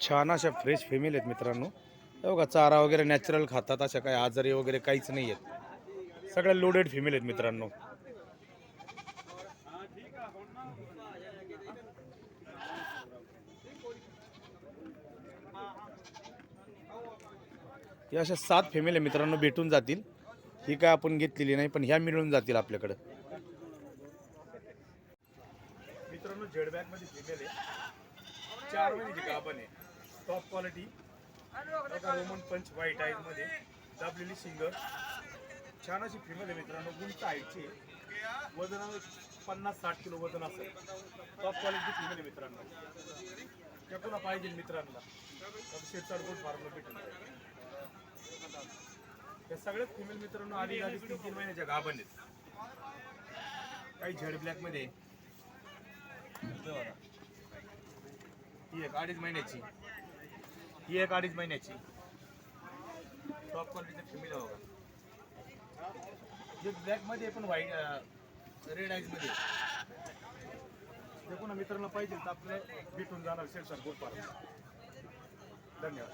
छान अशा fresh female आहेत मित्रांनो. हे बघा चारा वगैरे नॅचरल खातात, अशा काही आजारी वगैरे काहीच नाही आहेत. सगळ्या लोडेड फिमेल आहेत मित्रांनो. ही अशा 7 फिमेल आहे मित्रांनो, भेटून जातील. ही काय आपण घेतलेली नाही, पण ह्या मिळून जातील आपल्याकडे. मित्रांनो झेडबॅक मध्ये फिमेल आहे, 4 महिन्याची गाभण आहे, टॉप क्वालिटी. रोमन पंच व्हाईट आईज मध्ये दाबलेली शिंग, छान अशी फिमेल आहे मित्रांनो. उंच हाईटची, वजन 50-60 किलो वजन असेल. टॉप क्वालिटी फिमेल आहे मित्रांनो. त्या पुन्हा पाहिजे मित्रांना शेतसाड गोट फार्मला भेटून जाईल. या सगळ्याच फिमेल मित्रांनो आधी 3-3 महिन्याच्या गाभण आहेत. काही झेड ब्लॅक मध्ये ही एक 2.5 महिन्याची, ही एक 2.5 महिन्याची टॉप क्वालिटीचे फिमेल आहे बघा. जे ब्लॅक मध्ये पण व्हाईट रेड आईज मध्ये जे कोणा मित्रांना पाहिजे तर आपलं भेटून जाणार शेरसर गोपाळ. धन्यवाद.